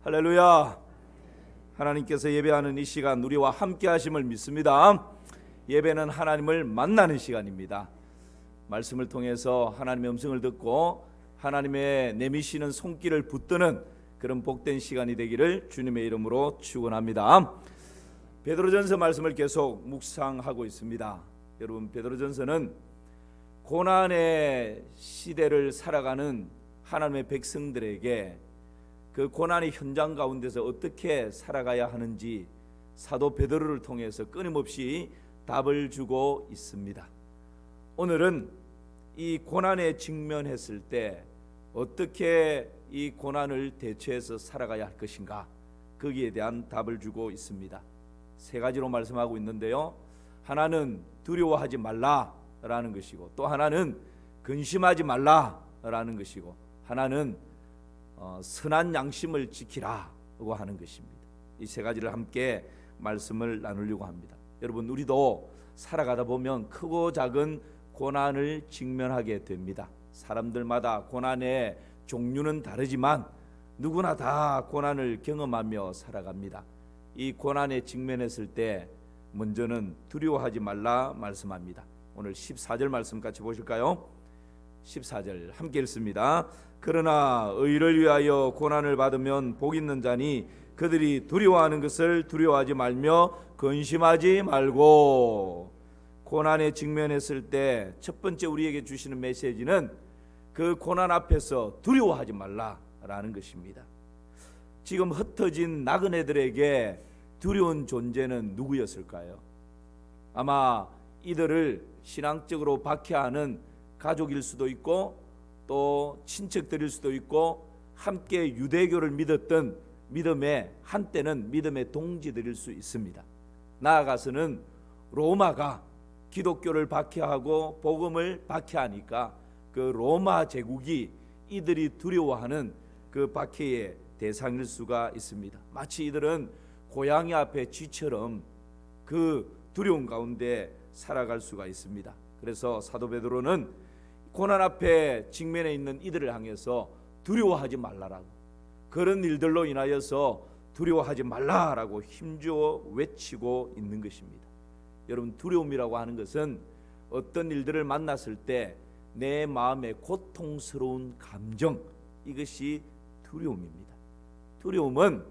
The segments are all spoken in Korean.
할렐루야. 하나님께서 예배하는 이 시간 우리와 함께 하심을 믿습니다. 예배는 하나님을 만나는 시간입니다. 말씀을 통해서 하나님의 음성을 듣고 하나님의 내미시는 손길을 붙드는 그런 복된 시간이 되기를 주님의 이름으로 축원합니다. 베드로전서 말씀을 계속 묵상하고 있습니다. 여러분, 베드로전서는 고난의 시대를 살아가는 하나님의 백성들에게 그 고난의 현장 가운데서 어떻게 살아가야 하는지 사도 베드로를 통해서 끊임없이 답을 주고 있습니다. 오늘은 이 고난에 직면했을 때 어떻게 이 고난을 대처해서 살아가야 할 것인가, 거기에 대한 답을 주고 있습니다. 세 가지로 말씀하고 있는데요, 하나는 두려워하지 말라라는 것이고, 또 하나는 근심하지 말라라는 것이고, 하나는 선한 양심을 지키라고 하는 것입니다. 이 세 가지를 함께 말씀을 나누려고 합니다. 여러분, 우리도 살아가다 보면 크고 작은 고난을 직면하게 됩니다. 사람들마다 고난의 종류는 다르지만 누구나 다 고난을 경험하며 살아갑니다. 이 고난에 직면했을 때 먼저는 두려워하지 말라 말씀합니다. 오늘 14절 말씀 같이 보실까요? 14절 함께 읽습니다. 그러나 의를 위하여 고난을 받으면 복 있는 자니 그들이 두려워하는 것을 두려워하지 말며 근심하지 말고. 고난에 직면했을 때 첫 번째 우리에게 주시는 메시지는 그 고난 앞에서 두려워하지 말라라는 것입니다. 지금 흩어진 나그네들에게 두려운 존재는 누구였을까요? 아마 이들을 신앙적으로 박해하는 가족일 수도 있고 또 친척들일 수도 있고 함께 유대교를 믿었던 믿음의 한때는 믿음의 동지들일 수 있습니다. 나아가서는 로마가 기독교를 박해하고 복음을 박해하니까 그 로마 제국이 이들이 두려워하는 그 박해의 대상일 수가 있습니다. 마치 이들은 고양이 앞에 쥐처럼 그 두려움 가운데 살아갈 수가 있습니다. 그래서 사도 베드로는 고난 앞에 직면해 있는 이들을 향해서 두려워하지 말라라고, 그런 일들로 인하여서 두려워하지 말라라고 힘주어 외치고 있는 것입니다. 여러분, 두려움이라고 하는 것은 어떤 일들을 만났을 때 내 마음에 고통스러운 감정, 이것이 두려움입니다. 두려움은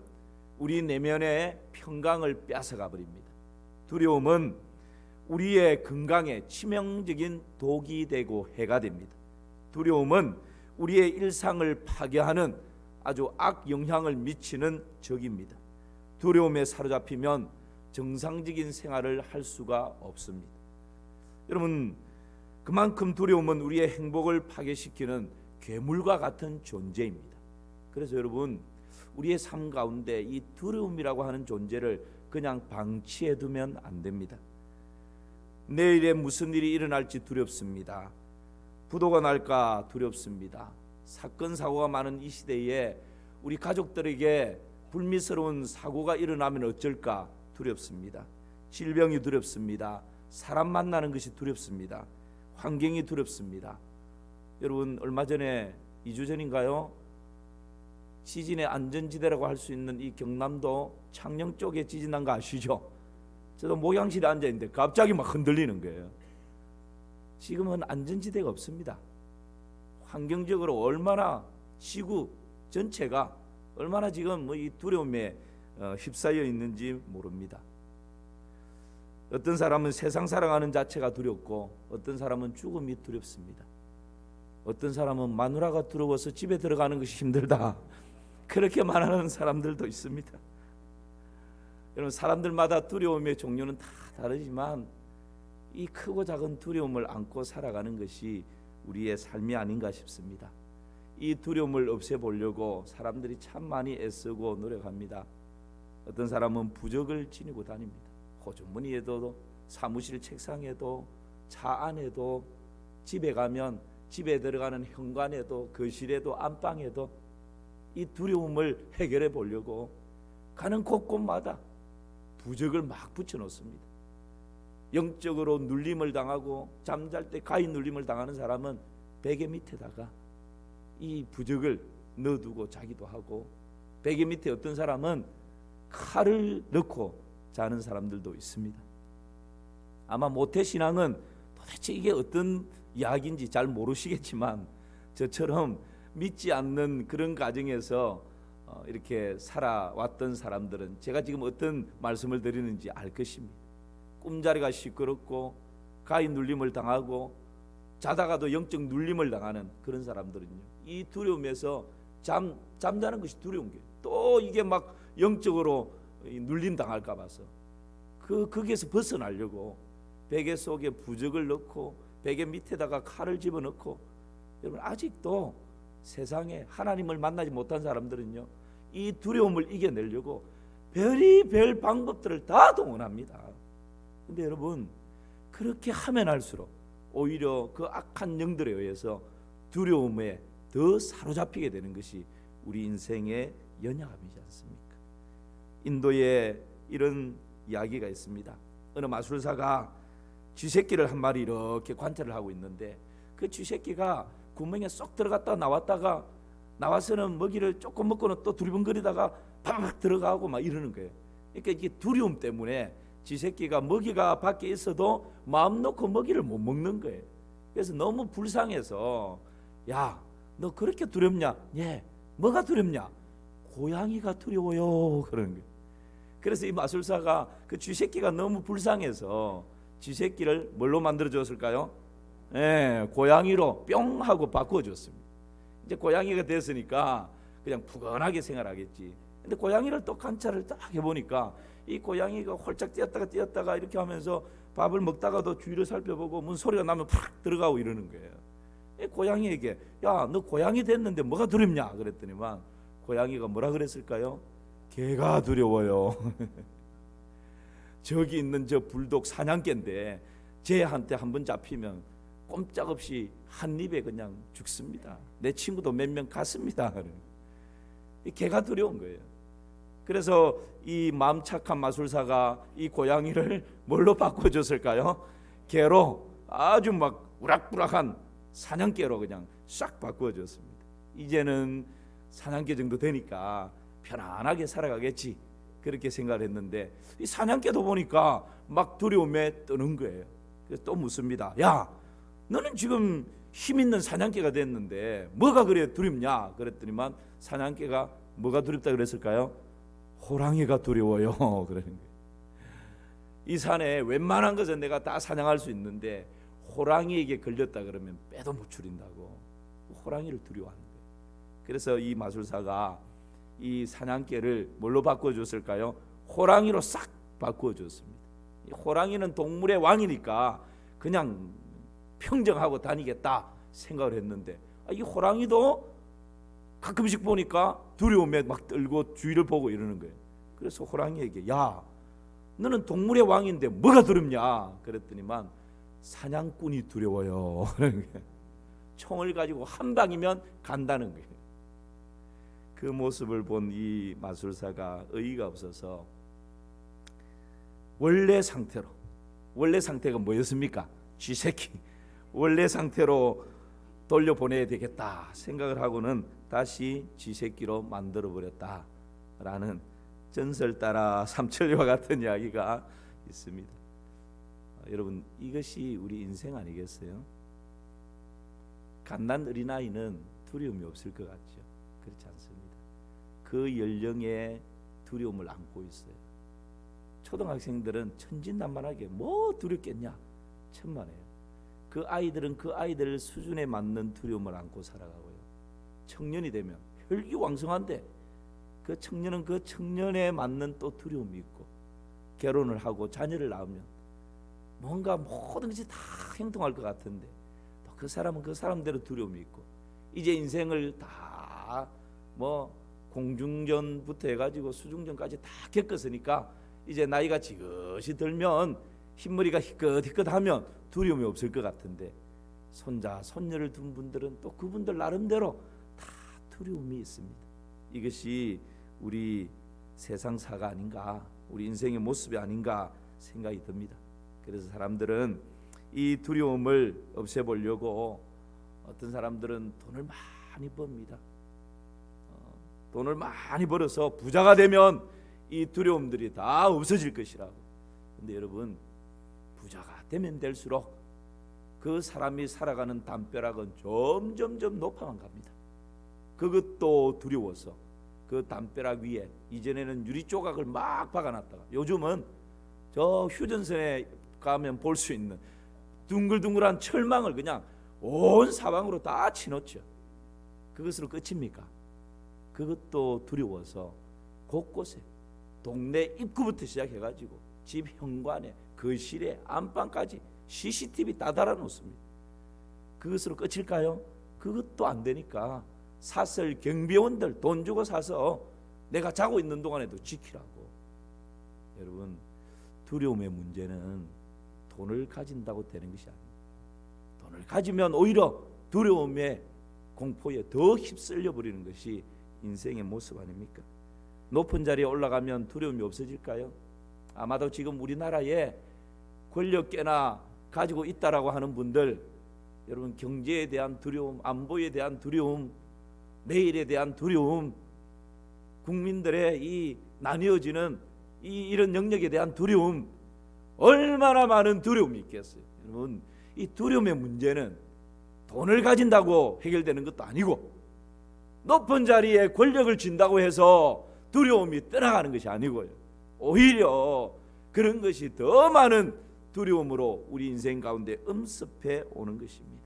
우리 내면의 평강을 뺏어가 버립니다. 두려움은 우리의 건강에 치명적인 독이 되고 해가 됩니다. 두려움은 우리의 일상을 파괴하는 아주 악 영향을 미치는 적입니다. 두려움에 사로잡히면 정상적인 생활을 할 수가 없습니다. 여러분, 그만큼 두려움은 우리의 행복을 파괴시키는 괴물과 같은 존재입니다. 그래서 여러분, 우리의 삶 가운데 이 두려움이라고 하는 존재를 그냥 방치해 두면 안 됩니다. 내일에 무슨 일이 일어날지 두렵습니다. 부도가 날까 두렵습니다. 사건 사고가 많은 이 시대에 우리 가족들에게 불미스러운 사고가 일어나면 어쩔까 두렵습니다. 질병이 두렵습니다. 사람 만나는 것이 두렵습니다. 환경이 두렵습니다. 여러분, 얼마 전에 2주 전인가요? 지진의 안전지대라고 할 수 있는 이 경남도 창녕 쪽에 지진 난 거 아시죠? 저도 목양실에 앉아있는데 갑자기 막 흔들리는 거예요. 지금은 안전지대가 없습니다. 환경적으로 얼마나 지구 전체가 얼마나 지금 이 두려움에 휩싸여 있는지 모릅니다. 어떤 사람은 세상 살아가는 자체가 두렵고 어떤 사람은 죽음이 두렵습니다. 어떤 사람은 마누라가 두려워서 집에 들어가는 것이 힘들다, 그렇게 말하는 사람들도 있습니다. 여러분, 사람들마다 두려움의 종류는 다 다르지만 이 크고 작은 두려움을 안고 살아가는 것이 우리의 삶이 아닌가 싶습니다. 이 두려움을 없애보려고 사람들이 참 많이 애쓰고 노력합니다. 어떤 사람은 부적을 지니고 다닙니다. 호주머니에도, 사무실 책상에도, 차 안에도, 집에 가면 집에 들어가는 현관에도, 거실에도, 안방에도 이 두려움을 해결해 보려고 가는 곳곳마다 부적을 막 붙여놓습니다. 영적으로 눌림을 당하고 잠잘 때 가히 눌림을 당하는 사람은 베개 밑에다가 이 부적을 넣어두고 자기도 하고, 베개 밑에 어떤 사람은 칼을 넣고 자는 사람들도 있습니다. 아마 모태신앙은 도대체 이게 어떤 이야기인지 잘 모르시겠지만 저처럼 믿지 않는 그런 가정에서 이렇게 살아왔던 사람들은 제가 지금 어떤 말씀을 드리는지 알 것입니다. 꿈자리가 시끄럽고 가위 눌림을 당하고 자다가도 영적 눌림을 당하는 그런 사람들은요, 이 두려움에서 잠자는 것이 두려운 게, 또 이게 막 영적으로 눌림 당할까 봐서 거기에서 벗어나려고 베개 속에 부적을 넣고 베개 밑에다가 칼을 집어넣고, 여러분 아직도 세상에 하나님을 만나지 못한 사람들은요, 이 두려움을 이겨내려고 별의별 방법들을 다 동원합니다. 근데 여러분, 그렇게 하면 할수록 오히려 그 악한 영들에 의해서 두려움에 더 사로잡히게 되는 것이 우리 인생의 연약함이지 않습니까? 인도에 이런 이야기가 있습니다. 어느 마술사가 쥐새끼를 한 마리 이렇게 관찰을 하고 있는데, 그 쥐새끼가 구멍에 쏙 들어갔다 나왔다가 나와서는 먹이를 조금 먹고는 또 두리번거리다가 팍 들어가고 막 이러는 거예요. 그러니까 이게 두려움 때문에 쥐새끼가 먹이가 밖에 있어도 마음 놓고 먹이를 못 먹는 거예요. 그래서 너무 불쌍해서, 야, 너 그렇게 두렵냐? 예, 뭐가 두렵냐? 고양이가 두려워요. 그러는 거예요. 그래서 이 마술사가 그 쥐새끼가 너무 불쌍해서 쥐새끼를 뭘로 만들어줬을까요? 예, 고양이로 뿅 하고 바꿔줬습니다. 이제 고양이가 됐으니까 그냥 푸근하게 생활하겠지. 근데 고양이를 또 관찰을 딱 해보니까 이 고양이가 홀짝 뛰었다가 이렇게 하면서 밥을 먹다가도 주위를 살펴보고 문 소리가 나면 팍 들어가고 이러는 거예요. 이 고양이에게, 야, 너 고양이 됐는데 뭐가 두렵냐? 그랬더니만 고양이가 뭐라 그랬을까요? 개가 두려워요. 저기 있는 저 불독 사냥개인데 쟤한테 한번 잡히면 꼼짝없이 한 입에 그냥 죽습니다. 내 친구도 몇 명 갔습니다. 이 개가 두려운 거예요. 그래서 이 마음 착한 마술사가 이 고양이를 뭘로 바꿔줬을까요? 개로, 아주 막 우락부락한 사냥개로 그냥 싹 바꿔줬습니다. 이제는 사냥개 정도 되니까 편안하게 살아가겠지, 그렇게 생각을 했는데, 이 사냥개도 보니까 막 두려움에 떠는 거예요. 그래서 또 묻습니다. 야, 너는 지금 힘 있는 사냥개가 됐는데 뭐가 그래 두렵냐? 그랬더니만 사냥개가 뭐가 두렵다 그랬을까요? 호랑이가 두려워요. 그러는 거예요. 이 산에 웬만한 것은 내가 다 사냥할 수 있는데 호랑이에게 걸렸다 그러면 빼도 못 추린다고 호랑이를 두려워하는 거예요. 그래서 이 마술사가 이 사냥개를 뭘로 바꿔줬을까요? 호랑이로 싹 바꿔줬습니다. 이 호랑이는 동물의 왕이니까 그냥 평정하고 다니겠다 생각을 했는데, 이 호랑이도 가끔씩 보니까 두려움에 막 떨고 주위를 보고 이러는 거예요. 그래서 호랑이에게, 야, 너는 동물의 왕인데 뭐가 두렵냐? 그랬더니만 사냥꾼이 두려워요. 총을 가지고 한 방이면 간다는 거예요. 그 모습을 본 이 마술사가 어이가 없어서 원래 상태가 뭐였습니까? 쥐새끼. 원래 상태로 돌려보내야 되겠다 생각을 하고는 다시 쥐새끼로 만들어버렸다라는 전설 따라 삼천리와 같은 이야기가 있습니다. 여러분, 이것이 우리 인생 아니겠어요? 갓난 어린아이는 두려움이 없을 것 같죠? 그렇지 않습니다. 그 연령에 두려움을 안고 있어요. 초등학생들은 천진난만하게 뭐 두렵겠냐? 천만에요. 그 아이들은 그 아이들 수준에 맞는 두려움을 안고 살아가고요. 청년이 되면 혈기왕성한데 그 청년은 그 청년에 맞는 또 두려움이 있고, 결혼을 하고 자녀를 낳으면 뭔가 모든 것이 다 행동할 것 같은데 또 그 사람은 그 사람대로 두려움이 있고, 이제 인생을 다 뭐 공중전부터 해가지고 수중전까지 다 겪었으니까 이제 나이가 지긋이 들면 흰머리가 희끗희끗하면 두려움이 없을 것 같은데, 손자 손녀를 둔 분들은 또 그분들 나름대로 다 두려움이 있습니다. 이것이 우리 세상사가 아닌가, 우리 인생의 모습이 아닌가 생각이 듭니다. 그래서 사람들은 이 두려움을 없애보려고 어떤 사람들은 돈을 많이 법니다. 돈을 많이 벌어서 부자가 되면 이 두려움들이 다 없어질 것이라고. 근데 여러분, 부자가 되면 될수록 그 사람이 살아가는 담벼락은 점점점 높아만 갑니다. 그것도 두려워서 그 담벼락 위에, 이전에는 유리 조각을 막 박아놨다가 요즘은 저 휴전선에 가면 볼 수 있는 둥글둥글한 철망을 그냥 온 사방으로 다 치놓죠. 그것으로 끝입니까? 그것도 두려워서 곳곳에 동네 입구부터 시작해가지고 집 현관에, 거실에, 안방까지 CCTV 다 달아놓습니다. 그것으로 끝일까요? 그것도 안 되니까 사설 경비원들 돈 주고 사서 내가 자고 있는 동안에도 지키라고. 여러분, 두려움의 문제는 돈을 가진다고 되는 것이 아닙니다. 돈을 가지면 오히려 두려움의 공포에 더 휩쓸려 버리는 것이 인생의 모습 아닙니까? 높은 자리에 올라가면 두려움이 없어질까요? 아마도 지금 우리나라에 권력 꽤나 가지고 있다라고 하는 분들, 여러분, 경제에 대한 두려움, 안보에 대한 두려움, 내일에 대한 두려움, 국민들의 이 나뉘어지는 이런 영역에 대한 두려움, 얼마나 많은 두려움이 있겠어요. 여러분, 이 두려움의 문제는 돈을 가진다고 해결되는 것도 아니고, 높은 자리에 권력을 쥔다고 해서 두려움이 떠나가는 것이 아니고요, 오히려 그런 것이 더 많은 두려움으로 우리 인생 가운데 엄습해 오는 것입니다.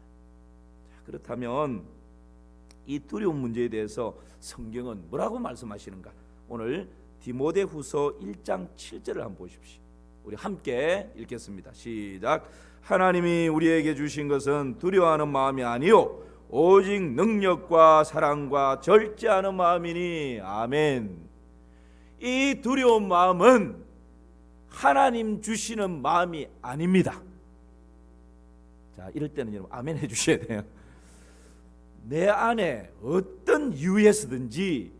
자, 그렇다면 이 두려움 문제에 대해서 성경은 뭐라고 말씀하시는가? 오늘 디모데후서 1장 7절을 한번 보십시오. 우리 함께 읽겠습니다. 시작. 하나님이 우리에게 주신 것은 두려워하는 마음이 아니요 오직 능력과 사랑과 절제하는 마음이니. 아멘. 이 두려운 마음은 하나님 주시는 마음이 아닙니다. 자, 이럴 때는 여러분 아멘 해주셔야 돼요. 내 안에 어떤 이유에서든지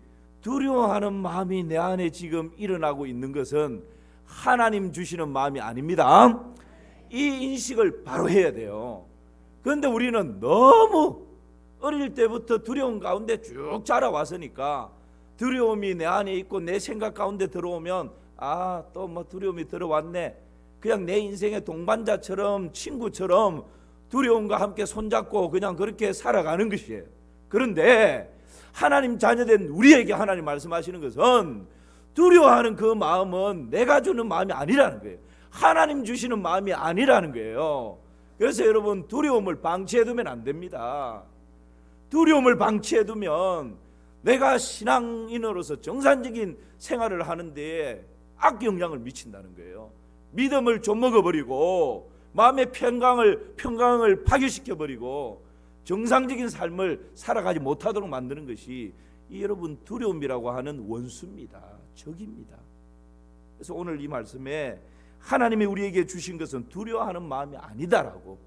두려워하는 마음이 내 안에 지금 일어나고 있는 것은 하나님 주시는 마음이 아닙니다. 이 인식을 바로 해야 돼요. 그런데 우리는 너무 어릴 때부터 두려움 가운데 쭉 자라왔으니까 두려움이 내 안에 있고 내 생각 가운데 들어오면 또 뭐 두려움이 들어왔네, 그냥 내 인생의 동반자처럼 친구처럼 두려움과 함께 손잡고 그냥 그렇게 살아가는 것이에요. 그런데 하나님 자녀된 우리에게 하나님 말씀하시는 것은 두려워하는 그 마음은 내가 주는 마음이 아니라는 거예요. 하나님 주시는 마음이 아니라는 거예요. 그래서 여러분, 두려움을 방치해두면 안 됩니다. 두려움을 방치해두면 내가 신앙인으로서 정상적인 생활을 하는데 악영향을 미친다는 거예요. 믿음을 좀먹어버리고 마음의 평강을 파괴시켜버리고 정상적인 삶을 살아가지 못하도록 만드는 것이 이 여러분 두려움이라고 하는 원수입니다. 적입니다. 그래서 오늘 이 말씀에 하나님이 우리에게 주신 것은 두려워하는 마음이 아니다라고,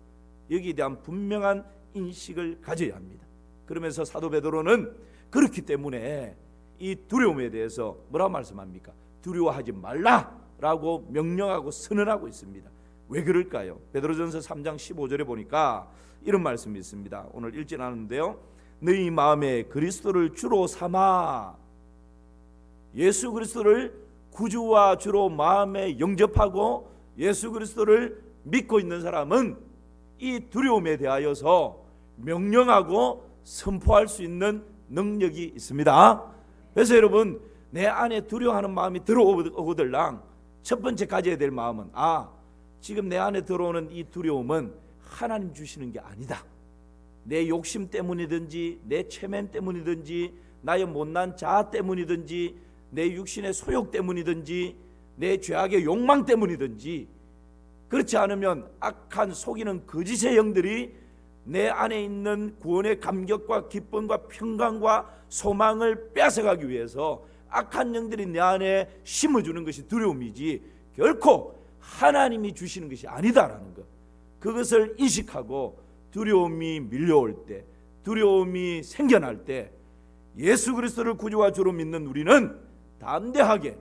여기에 대한 분명한 인식을 가져야 합니다. 그러면서 사도 베드로는 그렇기 때문에 이 두려움에 대해서 뭐라고 말씀합니까? 두려워하지 말라라고 명령하고 선언하고 있습니다. 왜 그럴까요? 베드로전서 3장 15절에 보니까 이런 말씀이 있습니다. 오늘 읽진 않은데요, 너희 마음에 그리스도를 주로 삼아, 예수 그리스도를 구주와 주로 마음에 영접하고 예수 그리스도를 믿고 있는 사람은 이 두려움에 대하여서 명령하고 선포할 수 있는 능력이 있습니다. 그래서 여러분, 내 안에 두려워하는 마음이 들어오거들랑 첫 번째 가져야 될 마음은 지금 내 안에 들어오는 이 두려움은 하나님 주시는 게 아니다. 내 욕심 때문이든지 내 체면 때문이든지 나의 못난 자아 때문이든지 내 육신의 소욕 때문이든지 내 죄악의 욕망 때문이든지, 그렇지 않으면 악한 속이는 거짓의 영들이 내 안에 있는 구원의 감격과 기쁨과 평강과 소망을 뺏어가기 위해서 악한 영들이 내 안에 심어주는 것이 두려움이지 결코 하나님이 주시는 것이 아니다라는 것, 그것을 인식하고 두려움이 밀려올 때, 두려움이 생겨날 때 예수 그리스도를 구주와 주로 믿는 우리는 담대하게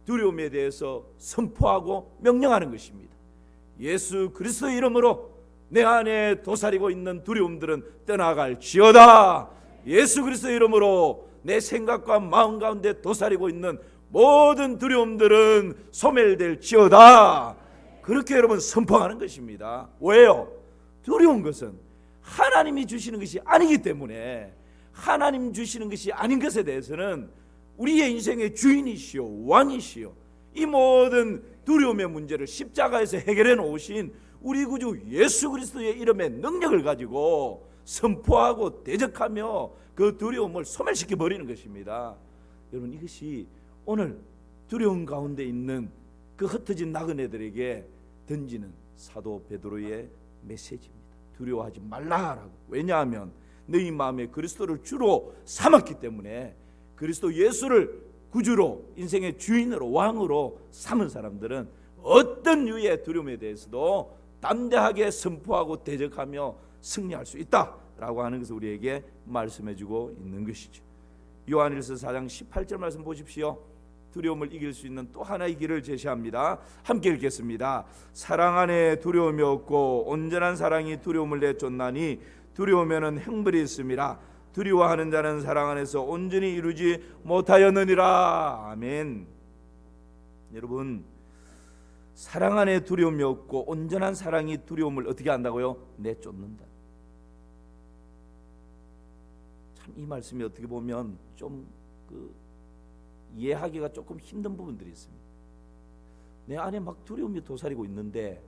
두려움에 대해서 선포하고 명령하는 것입니다. 예수 그리스도의 이름으로 내 안에 도사리고 있는 두려움들은 떠나갈지어다. 예수 그리스도의 이름으로 내 생각과 마음 가운데 도사리고 있는 모든 두려움들은 소멸될지어다. 그렇게 여러분 선포하는 것입니다. 왜요? 두려운 것은 하나님이 주시는 것이 아니기 때문에, 하나님 주시는 것이 아닌 것에 대해서는 우리의 인생의 주인이시요 왕이시요 이 모든 두려움의 문제를 십자가에서 해결해 놓으신 우리 구주 예수 그리스도의 이름의 능력을 가지고 선포하고 대적하며 그 두려움을 소멸시켜 버리는 것입니다. 여러분, 이것이 오늘 두려움 가운데 있는 그 흩어진 나그네들에게 던지는 사도 베드로의 메시지입니다. 두려워하지 말라라고. 왜냐하면 너희 마음에 그리스도를 주로 삼았기 때문에, 그리스도 예수를 구주로, 인생의 주인으로, 왕으로 삼은 사람들은 어떤 유의 두려움에 대해서도 담대하게 선포하고 대적하며 승리할 수 있다라고 하는 것을 우리에게 말씀해주고 있는 것이죠. 요한일서 4장 18절 말씀 보십시오. 두려움을 이길 수 있는 또 하나의 길을 제시합니다. 함께 읽겠습니다. 사랑 안에 두려움이 없고 온전한 사랑이 두려움을 내쫓나니 두려우면은 형벌이 있음이라. 두려워하는 자는 사랑 안에서 온전히 이루지 못하였느니라. 아멘. 여러분, 사랑 안에 두려움이 없고 온전한 사랑이 두려움을 어떻게 한다고요? 내쫓는다. 참 이 말씀이 어떻게 보면 좀 이해하기가 조금 힘든 부분들이 있습니다. 내 안에 막 두려움이 도사리고 있는데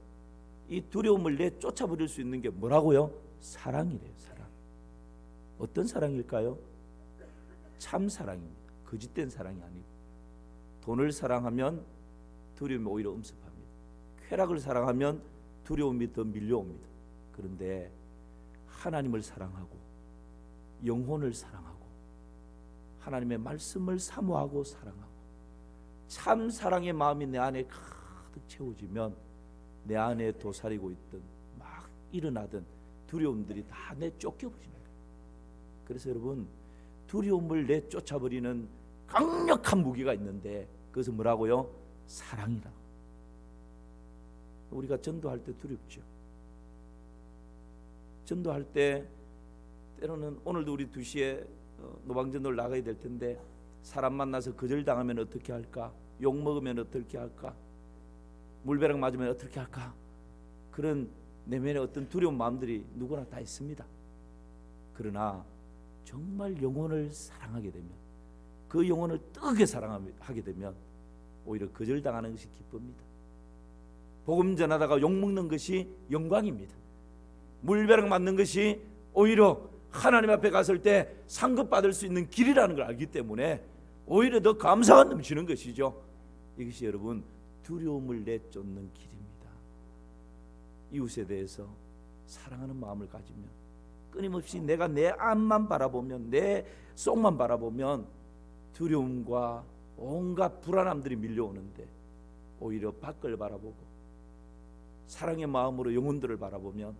이 두려움을 내쫓아버릴 수 있는 게 뭐라고요? 사랑이래요. 사랑. 어떤 사랑일까요? 참 사랑입니다. 거짓된 사랑이 아니고. 돈을 사랑하면 두려움이 오히려 엄습합니다. 쾌락을 사랑하면 두려움이 더 밀려옵니다. 그런데 하나님을 사랑하고 영혼을 사랑하고 하나님의 말씀을 사모하고 사랑하고 참 사랑의 마음이 내 안에 가득 채워지면 내 안에 도사리고 있던 막 일어나던 두려움들이 다 내쫓겨버리는 거예요. 그래서 여러분, 두려움을 내쫓아버리는 강력한 무기가 있는데 그것은 뭐라고요? 사랑이다. 우리가 전도할 때 두렵죠. 전도할 때 때로는 오늘도 우리 2시에 노방전도를 나가야 될 텐데 사람 만나서 거절당하면 어떻게 할까? 욕 먹으면 어떻게 할까? 물벼락 맞으면 어떻게 할까? 그런 내면의 어떤 두려운 마음들이 누구나 다 있습니다. 그러나 정말 영혼을 사랑하게 되면, 그 영혼을 뜨겁게 사랑하게 되면 오히려 거절당하는 것이 기쁩니다. 복음 전하다가 욕 먹는 것이 영광입니다. 물벼락 맞는 것이 오히려 하나님 앞에 갔을 때 상급받을 수 있는 길이라는 걸 알기 때문에 오히려 더 감사가 넘치는 것이죠. 이것이 여러분 두려움을 내쫓는 길입니다. 이웃에 대해서 사랑하는 마음을 가지면, 끊임없이 내가 내 앞만 바라보면, 내 속만 바라보면 두려움과 온갖 불안함들이 밀려오는데 오히려 밖을 바라보고 사랑의 마음으로 영혼들을 바라보면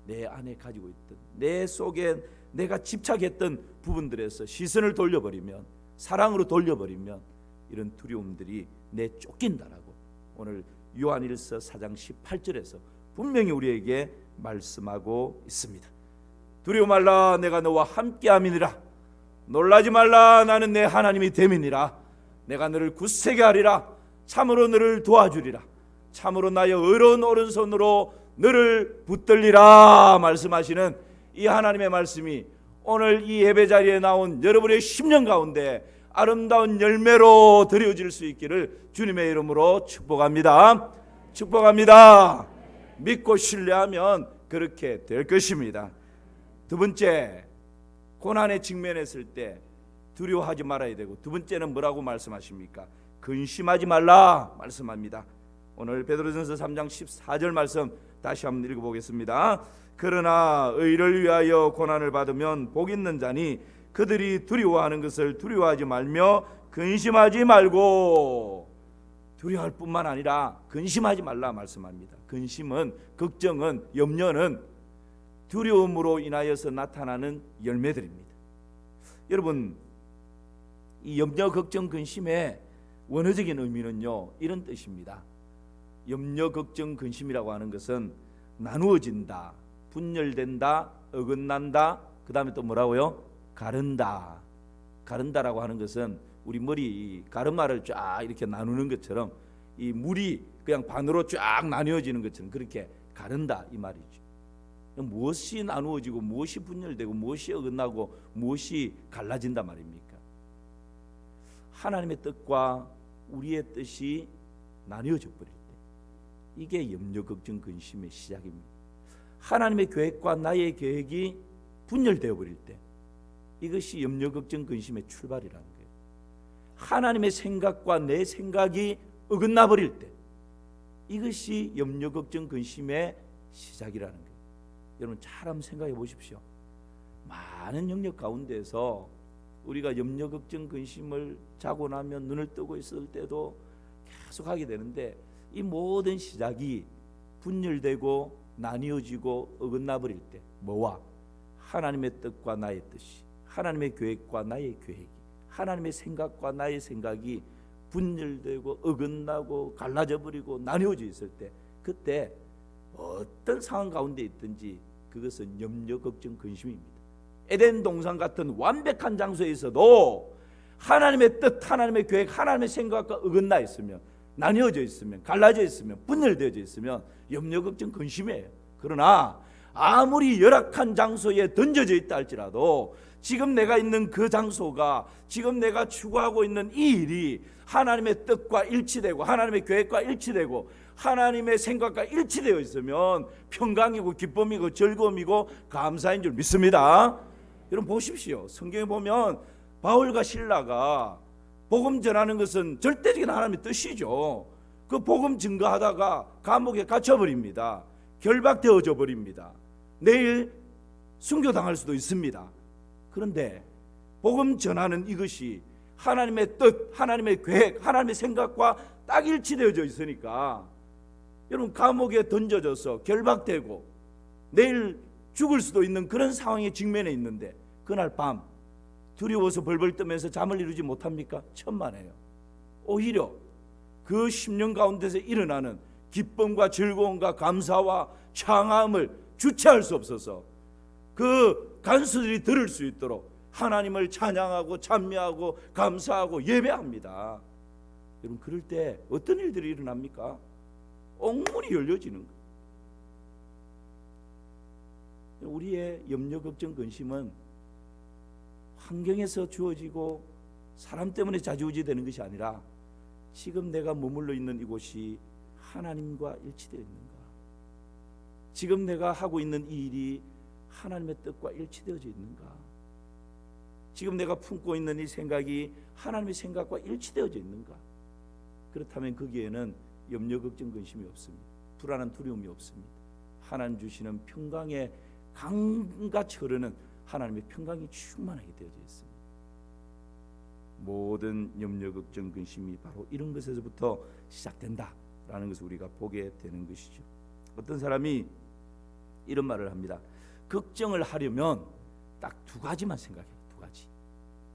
내 안에 가지고 있던, 내 속에 내가 집착했던 부분들에서 시선을 돌려버리면, 사랑으로 돌려버리면 이런 두려움들이 내쫓긴다라고 오늘 요한일서 4장 18절에서 분명히 우리에게 말씀하고 있습니다. 두려워 말라, 내가 너와 함께함이니라. 놀라지 말라, 나는 내 하나님이 됨이니라. 내가 너를 굳세게 하리라. 참으로 너를 도와주리라. 참으로 나의 의로운 오른손으로 너를 붙들리라 말씀하시는 이 하나님의 말씀이 오늘 이 예배 자리에 나온 여러분의 심령 가운데 아름다운 열매로 드려질 수 있기를 주님의 이름으로 축복합니다. 축복합니다. 믿고 신뢰하면 그렇게 될 것입니다. 두 번째, 고난에 직면했을 때 두려워하지 말아야 되고, 두 번째는 뭐라고 말씀하십니까? 근심하지 말라 말씀합니다. 오늘 베드로전서 3장 14절 말씀 다시 한번 읽어보겠습니다. 그러나 의를 위하여 고난을 받으면 복 있는 자니 그들이 두려워하는 것을 두려워하지 말며 근심하지 말고. 두려워할 뿐만 아니라 근심하지 말라 말씀합니다. 근심은, 걱정은, 염려는 두려움으로 인하여서 나타나는 열매들입니다. 여러분, 이 염려, 걱정, 근심의 원어적인 의미는요, 이런 뜻입니다. 염려, 걱정, 근심이라고 하는 것은 나누어진다, 분열된다, 어긋난다, 그 다음에 또 뭐라고요? 가른다, 가른다라고 하는 것은 우리 머리 가르마를 쫙 이렇게 나누는 것처럼 이 물이 그냥 반으로 쫙 나뉘어지는 것처럼 그렇게 가른다 이 말이죠. 무엇이 나누어지고 무엇이 분열되고 무엇이 어긋나고 무엇이 갈라진다 말입니까? 하나님의 뜻과 우리의 뜻이 나뉘어져 버릴 때 이게 염려 걱정 근심의 시작입니다. 하나님의 계획과 나의 계획이 분열되어 버릴 때 이것이 염려 걱정 근심의 출발이라는 거예요. 하나님의 생각과 내 생각이 어긋나 버릴 때 이것이 염려 걱정 근심의 시작이라는 거예요. 여러분 잘 한번 생각해 보십시오. 많은 영역 가운데서 우리가 염려 걱정 근심을 자고 나면 눈을 뜨고 있을 때도 계속 하게 되는데 이 모든 시작이 분열되고 나뉘어지고 어긋나 버릴 때 뭐와? 하나님의 뜻과 나의 뜻이, 하나님의 계획과 나의 계획이, 하나님의 생각과 나의 생각이 분열되고 어긋나고 갈라져 버리고 나뉘어져 있을 때 그때 어떤 상황 가운데 있든지 그것은 염려 걱정 근심입니다. 에덴 동산 같은 완벽한 장소에 있어도 하나님의 뜻, 하나님의 계획, 하나님의 생각과 어긋나 있으면, 나뉘어져 있으면, 갈라져 있으면, 분열되어져 있으면 염려 걱정 근심이에요. 그러나 아무리 열악한 장소에 던져져 있다 할지라도 지금 내가 있는 그 장소가, 지금 내가 추구하고 있는 이 일이 하나님의 뜻과 일치되고 하나님의 계획과 일치되고 하나님의 생각과 일치되어 있으면 평강이고 기쁨이고 즐거움이고 감사인 줄 믿습니다. 여러분 보십시오. 성경에 보면 바울과 실라가 복음 전하는 것은 절대적인 하나님의 뜻이죠. 그 복음 증거하다가 감옥에 갇혀버립니다. 결박되어져 버립니다. 내일 순교당할 수도 있습니다. 그런데 복음 전하는 이것이 하나님의 뜻, 하나님의 계획, 하나님의 생각과 딱 일치되어져 있으니까 여러분 감옥에 던져져서 결박되고 내일 죽을 수도 있는 그런 상황에 직면해 있는데 그날 밤 두려워서 벌벌 떠면서 잠을 이루지 못합니까? 천만에요. 오히려 그 10년 가운데서 일어나는 기쁨과 즐거움과 감사와 창함을 주체할 수 없어서 그 간수들이 들을 수 있도록 하나님을 찬양하고 찬미하고 감사하고 예배합니다. 여러분 그럴 때 어떤 일들이 일어납니까? 옥문이 열려지는 거예요. 우리의 염려 걱정 근심은 환경에서 주어지고 사람 때문에 좌지우지 되는 것이 아니라 지금 내가 머물러 있는 이곳이 하나님과 일치되어 있는가, 지금 내가 하고 있는 이 일이 하나님의 뜻과 일치되어져 있는가, 지금 내가 품고 있는 이 생각이 하나님의 생각과 일치되어져 있는가. 그렇다면 거기에는 염려 걱정 근심이 없습니다. 불안한 두려움이 없습니다. 하나님 주시는 평강의 강같이 흐르는 하나님의 평강이 충만하게 되어져 있습니다. 모든 염려 걱정 근심이 바로 이런 것에서부터 시작된다라는 것을 우리가 보게 되는 것이죠. 어떤 사람이 이런 말을 합니다. 걱정을 하려면 딱 두 가지만 생각해요. 두 가지.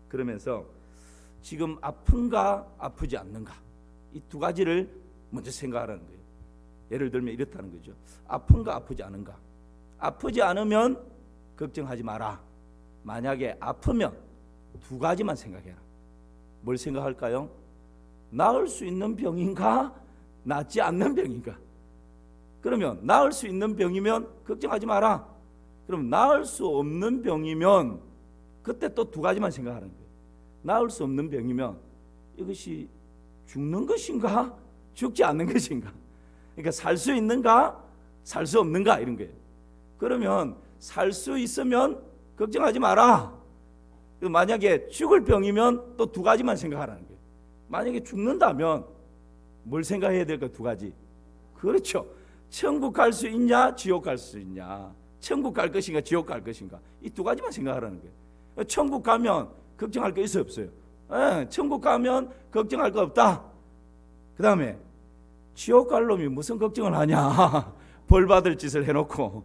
그러면서 지금 아픈가 아프지 않는가, 이 두 가지를 먼저 생각하라는 거예요. 예를 들면 이렇다는 거죠. 아픈가 아프지 않은가. 아프지 않으면 걱정하지 마라. 만약에 아프면 두 가지만 생각해라. 뭘 생각할까요? 나을 수 있는 병인가 낫지 않는 병인가. 그러면 나을 수 있는 병이면 걱정하지 마라. 그럼 나을 수 없는 병이면 그때 또 두 가지만 생각하는 거예요. 나을 수 없는 병이면 이것이 죽는 것인가 죽지 않는 것인가, 그러니까 살 수 있는가 살 수 없는가 이런 거예요. 그러면 살 수 있으면 걱정하지 마라. 만약에 죽을 병이면 또 두 가지만 생각하라는 거예요. 만약에 죽는다면 뭘 생각해야 될까? 두 가지. 그렇죠. 천국 갈 수 있냐 지옥 갈 수 있냐, 천국 갈 것인가 지옥 갈 것인가, 이 두 가지만 생각하라는 거예요. 천국 가면 걱정할 거 있어요 없어요? 천국 가면 걱정할 거 없다. 그 다음에 지옥 갈 놈이 무슨 걱정을 하냐 벌 받을 짓을 해놓고.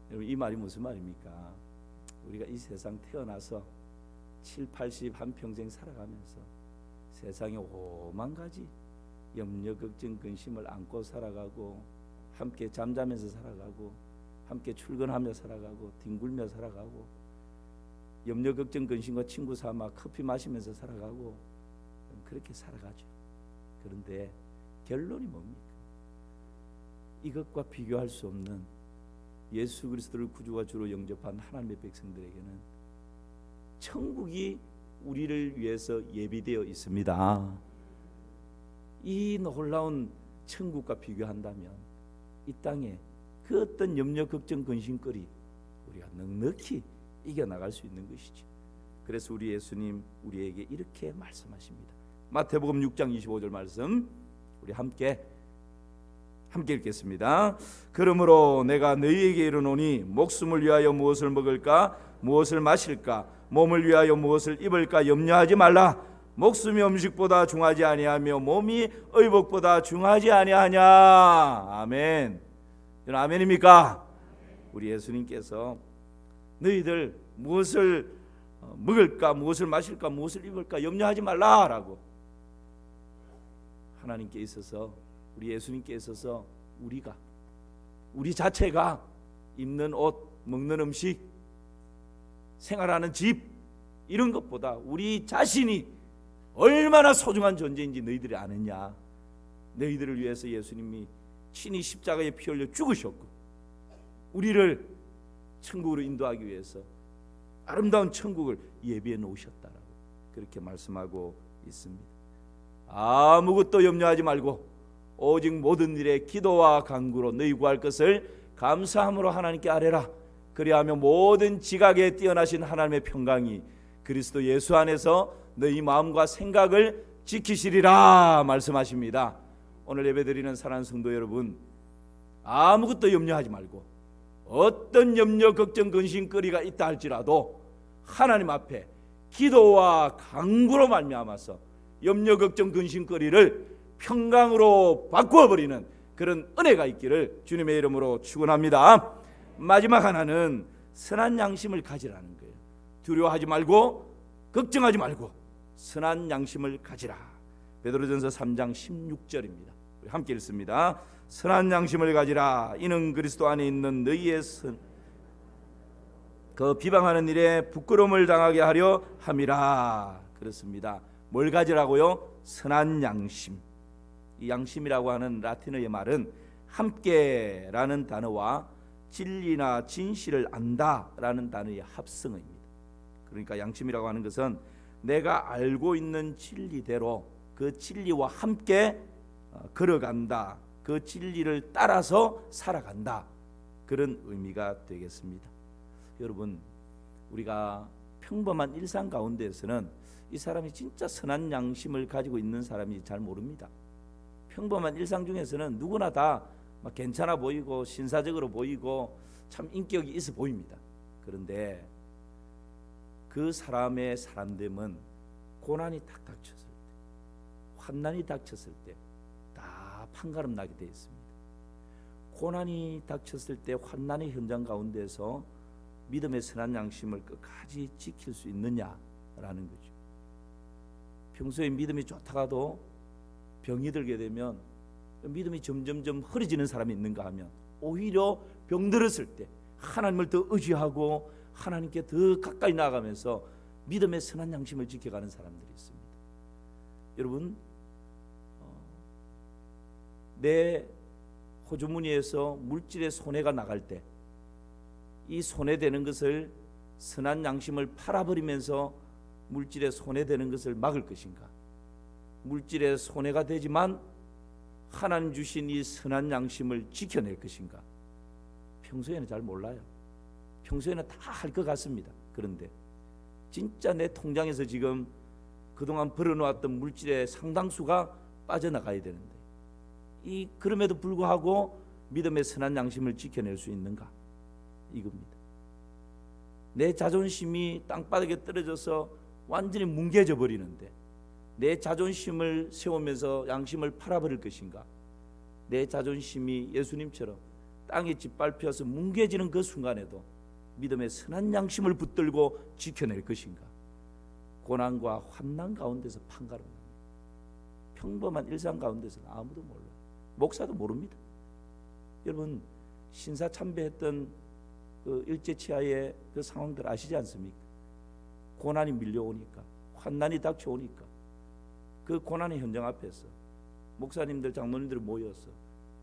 여러분 이 말이 무슨 말입니까? 우리가 이 세상 태어나서 7, 80 한평생 살아가면서 세상에 오만 가지 염려 걱정 근심을 안고 살아가고, 함께 잠자면서 살아가고, 함께 출근하며 살아가고, 뒹굴며 살아가고, 염려 걱정 근심과 친구 삼아 커피 마시면서 살아가고 그렇게 살아가죠. 그런데 결론이 뭡니까? 이것과 비교할 수 없는 예수 그리스도를 구주와 주로 영접한 하나님의 백성들에게는 천국이 우리를 위해서 예비되어 있습니다. 이 놀라운 천국과 비교한다면 이 땅에 그 어떤 염려 걱정 근심거리 우리가 넉넉히 이겨나갈 수 있는 것이죠. 그래서 우리 예수님 우리에게 이렇게 말씀하십니다. 마태복음 6장 25절 말씀 우리 함께 읽겠습니다. 그러므로 내가 너희에게 이르노니 목숨을 위하여 무엇을 먹을까 무엇을 마실까 몸을 위하여 무엇을 입을까 염려하지 말라. 목숨이 음식보다 중하지 아니하며 몸이 의복보다 중하지 아니하냐. 아멘. 여러분 아멘입니까? 우리 예수님께서 너희들 무엇을 먹을까 무엇을 마실까 무엇을 입을까 염려하지 말라라고 하나님께 있어서 우리 예수님께 있어서 우리 자체가 입는 옷 먹는 음식 생활하는 집 이런 것보다 우리 자신이 얼마나 소중한 존재인지 너희들이 아느냐. 너희들을 위해서 예수님이 친히 십자가에 피 흘려 죽으셨고 우리를 천국으로 인도하기 위해서 아름다운 천국을 예비해 놓으셨다라고 그렇게 말씀하고 있습니다. 아무것도 염려하지 말고 오직 모든 일에 기도와 간구로 너희 구할 것을 감사함으로 하나님께 아뢰라. 그리하면 모든 지각에 뛰어나신 하나님의 평강이 그리스도 예수 안에서 너희 마음과 생각을 지키시리라 말씀하십니다. 오늘 예배드리는 사랑하는 성도 여러분, 아무것도 염려하지 말고 어떤 염려 걱정 근심거리가 있다 할지라도 하나님 앞에 기도와 간구로 말미암아서 염려 걱정 근심거리를 평강으로 바꾸어버리는 그런 은혜가 있기를 주님의 이름으로 축원합니다. 마지막 하나는 선한 양심을 가지라는 거예요. 두려워하지 말고 걱정하지 말고 선한 양심을 가지라. 베드로전서 3장 16절입니다. 우리 함께 읽습니다. 선한 양심을 가지라. 이는 그리스도 안에 있는 너희의 그 비방하는 일에 부끄러움을 당하게 하려 함이라. 그렇습니다. 뭘 가지라고요? 선한 양심. 이 양심이라고 하는 라틴어의 말은 함께라는 단어와 진리나 진실을 안다라는 단어의 합성어입니다. 그러니까 양심이라고 하는 것은 내가 알고 있는 진리대로 그 진리와 함께 걸어간다. 그 진리를 따라서 살아간다. 그런 의미가 되겠습니다. 여러분, 우리가 평범한 일상 가운데에서는 이 사람이 진짜 선한 양심을 가지고 있는 사람인지 잘 모릅니다. 평범한 일상 중에서는 누구나 다 막 괜찮아 보이고 신사적으로 보이고 참 인격이 있어 보입니다. 그런데 그 사람의 사람됨은 고난이 딱 닥쳤을 때, 환난이 닥쳤을 때 다 판가름 나게 되어 있습니다. 고난이 닥쳤을 때 환난의 현장 가운데서 믿음의 선한 양심을 끝까지 지킬 수 있느냐라는 거죠. 평소에 믿음이 좋다가도 병이 들게 되면 믿음이 점점점 흐려지는 사람이 있는가 하면 오히려 병들었을 때 하나님을 더 의지하고 하나님께 더 가까이 나아가면서 믿음의 선한 양심을 지켜가는 사람들이 있습니다. 여러분, 내 호주머니에서 물질의 손해가 나갈 때 이 손해되는 것을 선한 양심을 팔아버리면서 물질의 손해되는 것을 막을 것인가, 물질의 손해가 되지만 하나님 주신 이 선한 양심을 지켜낼 것인가, 평소에는 잘 몰라요. 평소에는 다 할 것 같습니다. 그런데 진짜 내 통장에서 지금 그동안 벌어놓았던 물질의 상당수가 빠져나가야 되는데 그럼에도 불구하고 믿음의 선한 양심을 지켜낼 수 있는가, 이겁니다. 내 자존심이 땅바닥에 떨어져서 완전히 뭉개져 버리는데 내 자존심을 세우면서 양심을 팔아버릴 것인가, 내 자존심이 예수님처럼 땅에 짓밟혀서 뭉개지는 그 순간에도 믿음의 선한 양심을 붙들고 지켜낼 것인가. 고난과 환난 가운데서 판가름납니다. 평범한 일상 가운데서는 아무도 몰라요. 목사도 모릅니다. 여러분, 신사참배했던 그 일제치하의 그 상황들 아시지 않습니까? 고난이 밀려오니까, 환난이 닥쳐오니까 그 고난의 현장 앞에서 목사님들, 장로님들이 모여서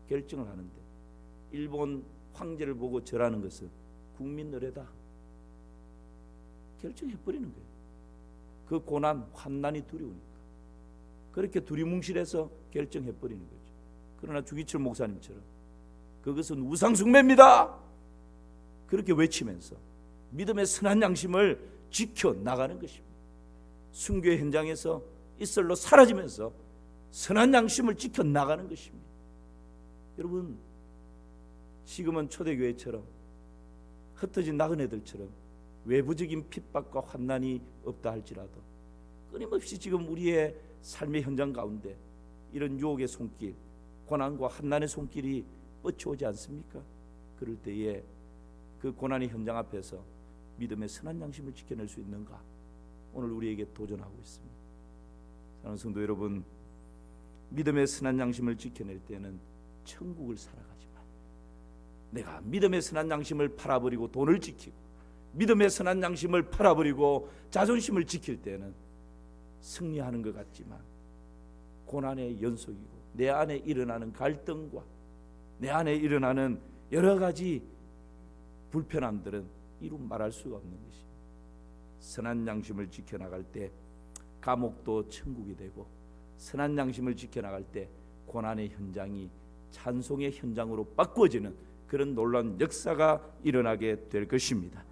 결정을 하는데, 일본 황제를 보고 절하는 것은 국민 노래다 결정해버리는 거예요. 그 고난, 환난이 두려우니까 그렇게 두리뭉실해서 결정해버리는 거죠. 그러나 주기철 목사님처럼 그것은 우상숭배입니다 그렇게 외치면서 믿음의 선한 양심을 지켜나가는 것입니다. 순교의 현장에서 이슬로 사라지면서 선한 양심을 지켜나가는 것입니다. 여러분, 지금은 초대교회처럼 흩어진 나그네들처럼 외부적인 핍박과 환난이 없다 할지라도 끊임없이 지금 우리의 삶의 현장 가운데 이런 유혹의 손길, 고난과 환난의 손길이 뻗쳐오지 않습니까? 그럴 때에 그 고난의 현장 앞에서 믿음의 선한 양심을 지켜낼 수 있는가? 오늘 우리에게 도전하고 있습니다. 사랑하는 성도 여러분, 믿음의 선한 양심을 지켜낼 때는 천국을 살아가지만, 내가 믿음의 선한 양심을 팔아버리고 돈을 지키고 믿음의 선한 양심을 팔아버리고 자존심을 지킬 때는 승리하는 것 같지만 고난의 연속이고 내 안에 일어나는 갈등과 내 안에 일어나는 여러 가지 불편함들은 이루 말할 수가 없는 것입니다. 선한 양심을 지켜나갈 때 감옥도 천국이 되고, 선한 양심을 지켜나갈 때 고난의 현장이 찬송의 현장으로 바꿔지는 그런 놀라운 역사가 일어나게 될 것입니다.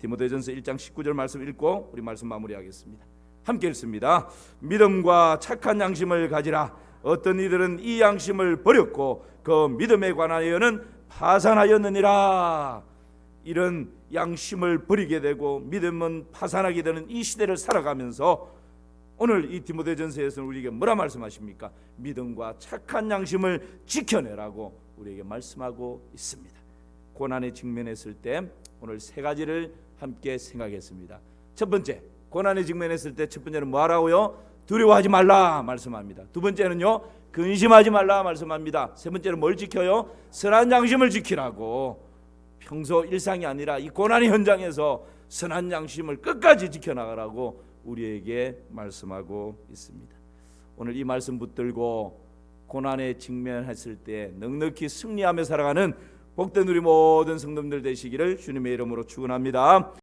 디모데전서 1장 19절 말씀 읽고 우리 말씀 마무리하겠습니다. 함께 읽습니다. 믿음과 착한 양심을 가지라. 어떤 이들은 이 양심을 버렸고 그 믿음에 관하여는 파산하였느니라. 이런 양심을 버리게 되고 믿음은 파산하게 되는 이 시대를 살아가면서 오늘 이 디모데전서에서는 우리에게 뭐라 말씀하십니까? 믿음과 착한 양심을 지켜내라고 우리에게 말씀하고 있습니다. 고난에 직면했을 때 오늘 세 가지를 함께 생각했습니다. 첫 번째, 고난에 직면했을 때 첫 번째는 뭐하라고요? 두려워하지 말라 말씀합니다. 두 번째는요, 근심하지 말라 말씀합니다. 세 번째는 뭘 지켜요? 선한 양심을 지키라고. 평소 일상이 아니라 이 고난의 현장에서 선한 양심을 끝까지 지켜나가라고 우리에게 말씀하고 있습니다. 오늘 이 말씀 붙들고 고난에 직면했을 때 넉넉히 승리하며 살아가는 복된 우리 모든 성도님들 되시기를 주님의 이름으로 축원합니다.